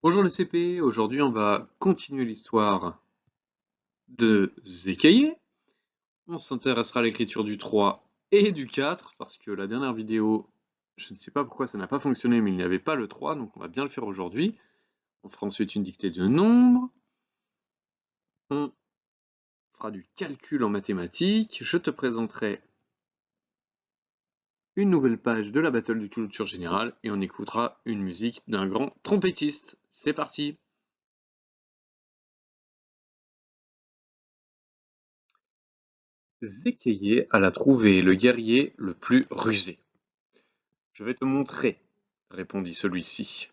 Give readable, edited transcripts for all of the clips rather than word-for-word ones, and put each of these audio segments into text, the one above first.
Bonjour le CP, aujourd'hui on va continuer l'histoire de Zécaillé. On s'intéressera à l'écriture du 3 et du 4, parce que la dernière vidéo, je ne sais pas pourquoi ça n'a pas fonctionné, mais il n'y avait pas le 3, donc on va bien le faire aujourd'hui. On fera ensuite une dictée de nombres. On fera du calcul en mathématiques. Je te présenterai une nouvelle page de la battle de culture générale et on écoutera une musique d'un grand trompettiste. C'est parti! Zécaillé alla trouver le guerrier le plus rusé. Je vais te montrer, répondit celui-ci.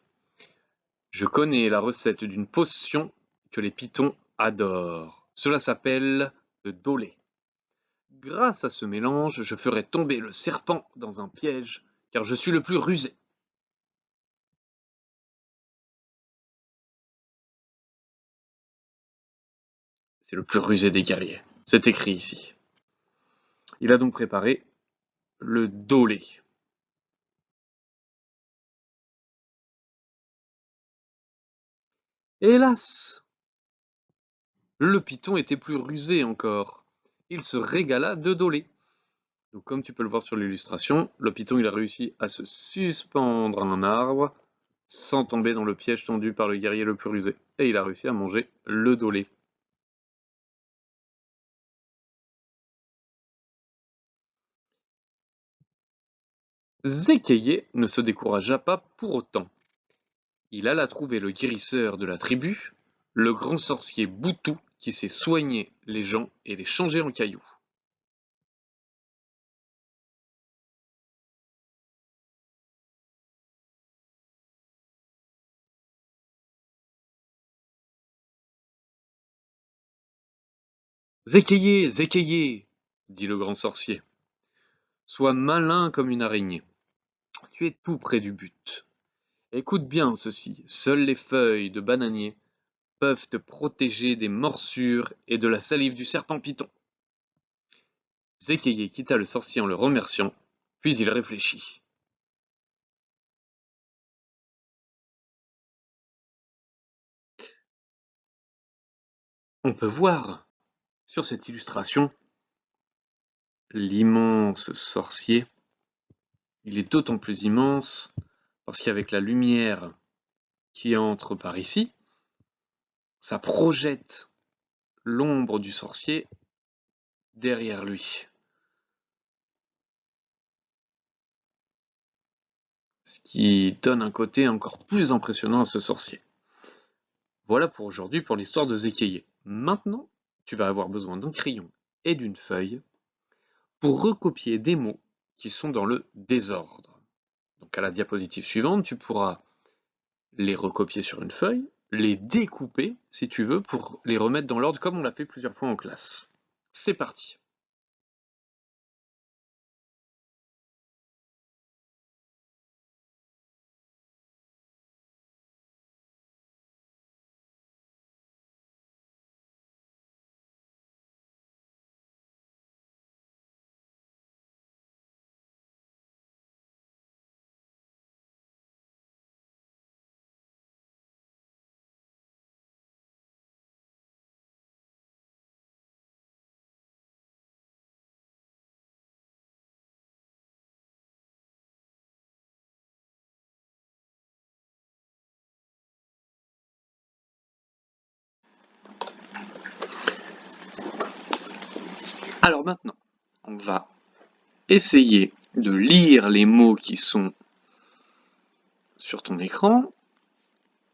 Je connais la recette d'une potion que les pitons adorent. Cela s'appelle le dolé. Grâce à ce mélange, je ferai tomber le serpent dans un piège, car je suis le plus rusé. C'est le plus rusé des guerriers. C'est écrit ici. Il a donc préparé le dolé. Hélas! Le python était plus rusé encore. Il se régala de dolé. Donc, comme tu peux le voir sur l'illustration, le python il a réussi à se suspendre à un arbre sans tomber dans le piège tendu par le guerrier le plus rusé. Et il a réussi à manger le dolé. Zécaillé ne se découragea pas pour autant. Il alla trouver le guérisseur de la tribu, le grand sorcier Boutou qui sait soigner les gens et les changer en cailloux. Zécaillé, Zécaillé, dit le grand sorcier, sois malin comme une araignée. Tu es tout près du but. Écoute bien ceci, seules les feuilles de bananier peuvent te protéger des morsures et de la salive du serpent python. Zécaillé quitta le sorcier en le remerciant, puis il réfléchit. On peut voir sur cette illustration l'immense sorcier. Il est d'autant plus immense parce qu'avec la lumière qui entre par ici, ça projette l'ombre du sorcier derrière lui. Ce qui donne un côté encore plus impressionnant à ce sorcier. Voilà pour aujourd'hui pour l'histoire de Zécaillé. Maintenant, tu vas avoir besoin d'un crayon et d'une feuille pour recopier des mots qui sont dans le désordre. Donc à la diapositive suivante, tu pourras les recopier sur une feuille, les découper si tu veux pour les remettre dans l'ordre comme on l'a fait plusieurs fois en classe. C'est parti. Alors maintenant, on va essayer de lire les mots qui sont sur ton écran.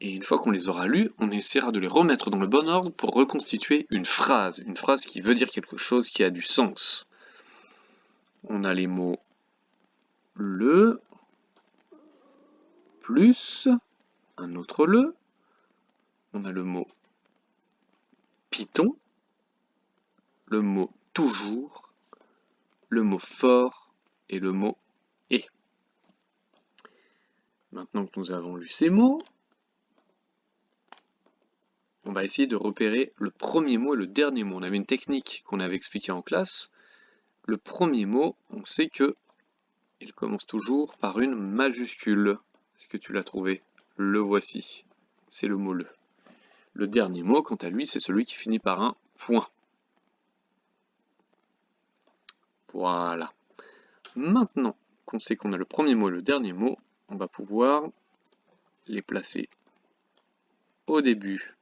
Et une fois qu'on les aura lus, on essaiera de les remettre dans le bon ordre pour reconstituer une phrase qui veut dire quelque chose qui a du sens. On a les mots le, plus, un autre le, on a le mot python, le mot toujours, le mot fort et le mot et. Maintenant que nous avons lu ces mots, on va essayer de repérer le premier mot et le dernier mot. On avait une technique qu'on avait expliquée en classe. Le premier mot, on sait que il commence toujours par une majuscule. Est-ce que tu l'as trouvé? Le voici. c'est le mot le. Le dernier mot, quant à lui, c'est celui qui finit par un point. Voilà. Maintenant qu'on sait qu'on a le premier mot et le dernier mot, on va pouvoir les placer au début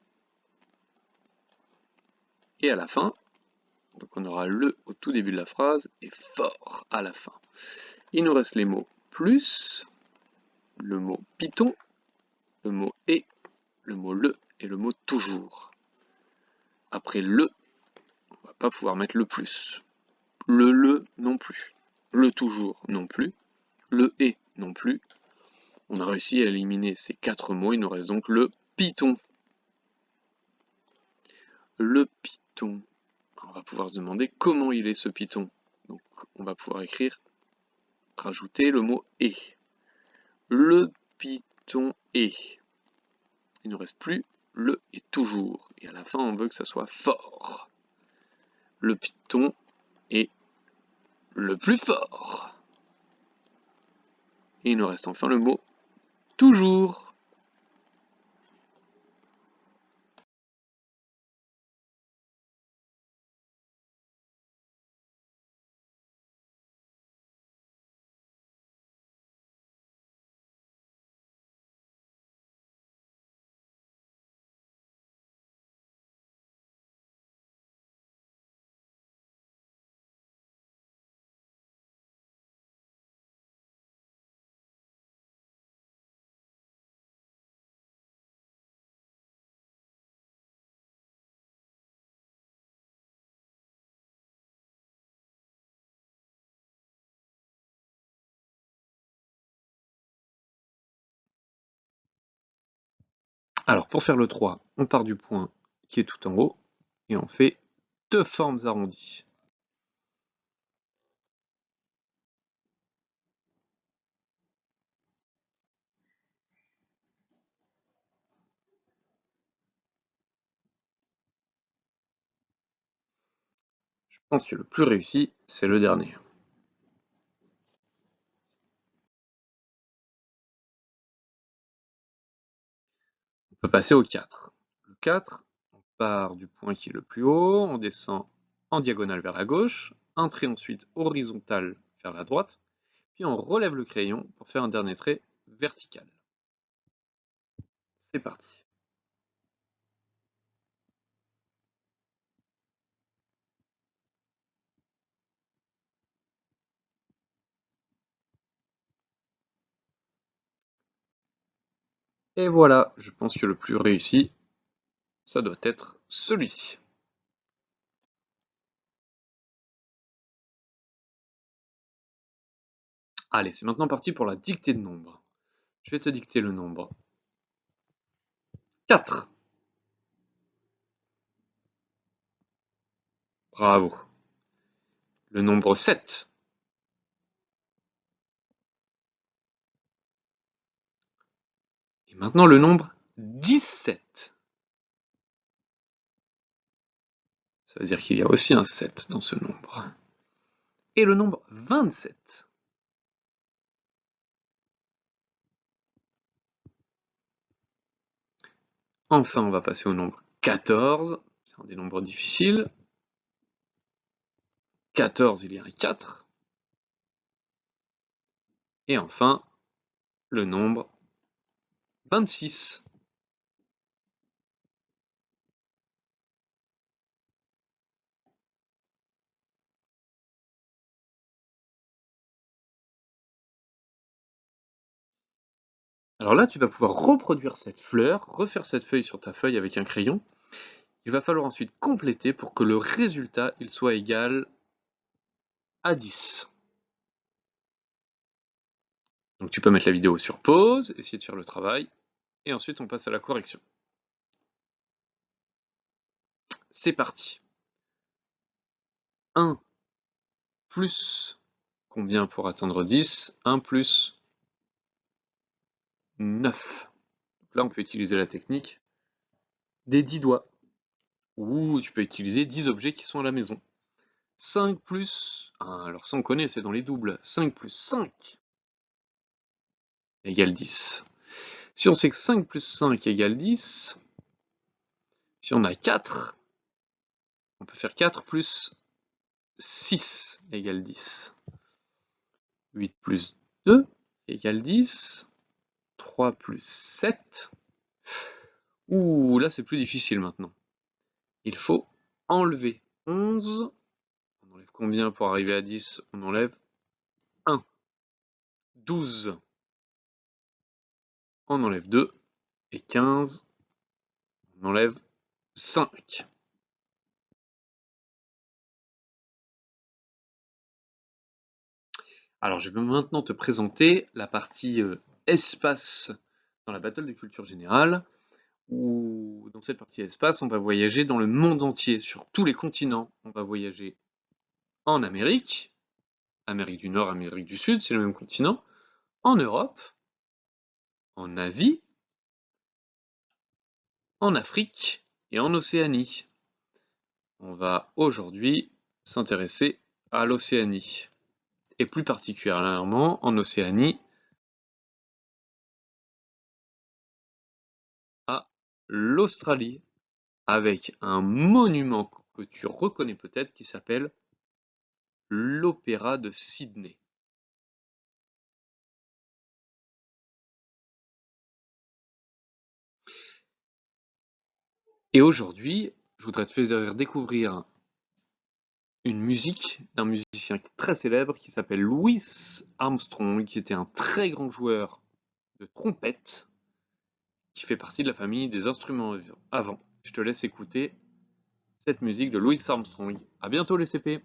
et à la fin. Donc on aura le au tout début de la phrase et fort à la fin. Il nous reste les mots plus, le mot Python, le mot et, le mot le et le mot toujours. Après le, on va pas pouvoir mettre le plus. Le non plus. Le toujours non plus. Le et non plus. On a réussi à éliminer ces 4 mots, il nous reste donc le Python. Le Python. On va pouvoir se demander comment il est ce Python. Donc on va pouvoir écrire, rajouter le mot et. Le Python est. Il ne nous reste plus le et toujours. Et à la fin, on veut que ça soit fort. Le Python est le plus fort. Et il nous reste enfin le mot toujours. Alors pour faire le 3, on part du point qui est tout en haut et on fait 2 formes arrondies. Je pense que le plus réussi, c'est le dernier. On peut passer au 4. Le 4, on part du point qui est le plus haut, on descend en diagonale vers la gauche, un trait ensuite horizontal vers la droite, puis on relève le crayon pour faire un dernier trait vertical. C'est parti. Et voilà, je pense que le plus réussi, ça doit être celui-ci. Allez, c'est maintenant parti pour la dictée de nombres. Je vais te dicter le nombre 4. Bravo. Le nombre 7. Et maintenant le nombre 17. Ça veut dire qu'il y a aussi un 7 dans ce nombre. Et le nombre 27. Enfin, on va passer au nombre 14. C'est un des nombres difficiles. 14, il y a un 4. Et enfin, le nombre 26. Alors là, tu vas pouvoir reproduire cette fleur, refaire cette feuille sur ta feuille avec un crayon. Il va falloir ensuite compléter pour que le résultat il soit égal à 10. Donc tu peux mettre la vidéo sur pause, essayer de faire le travail, et ensuite on passe à la correction. C'est parti. 1 plus combien pour atteindre 10? 1 plus 9. Donc là on peut utiliser la technique des 10 doigts. Ou tu peux utiliser 10 objets qui sont à la maison. 5 plus... alors ça on connaît, c'est dans les doubles. 5 plus 5 égale 10. Si on sait que 5 plus 5 égale 10, si on a 4, on peut faire 4 plus 6 égale 10. 8 plus 2 égale 10. 3 plus 7. Ouh, là c'est plus difficile maintenant. Il faut enlever 11. On enlève combien pour arriver à 10? On enlève 1. 12. On enlève 2. Et 15. On enlève 5. Alors je vais maintenant te présenter la partie espace dans la Battle de culture générale, où dans cette partie espace, on va voyager dans le monde entier, sur tous les continents. On va voyager en Amérique, Amérique du Nord, Amérique du Sud, c'est le même continent, en Europe, en Asie, en Afrique et en Océanie. On va aujourd'hui s'intéresser à l'Océanie, et plus particulièrement en Océanie, à l'Australie, avec un monument que tu reconnais peut-être qui s'appelle l'Opéra de Sydney. Et aujourd'hui, je voudrais te faire découvrir une musique d'un musicien très célèbre qui s'appelle Louis Armstrong, qui était un très grand joueur de trompette, qui fait partie de la famille des instruments à vent. Je te laisse écouter cette musique de Louis Armstrong. À bientôt les CP!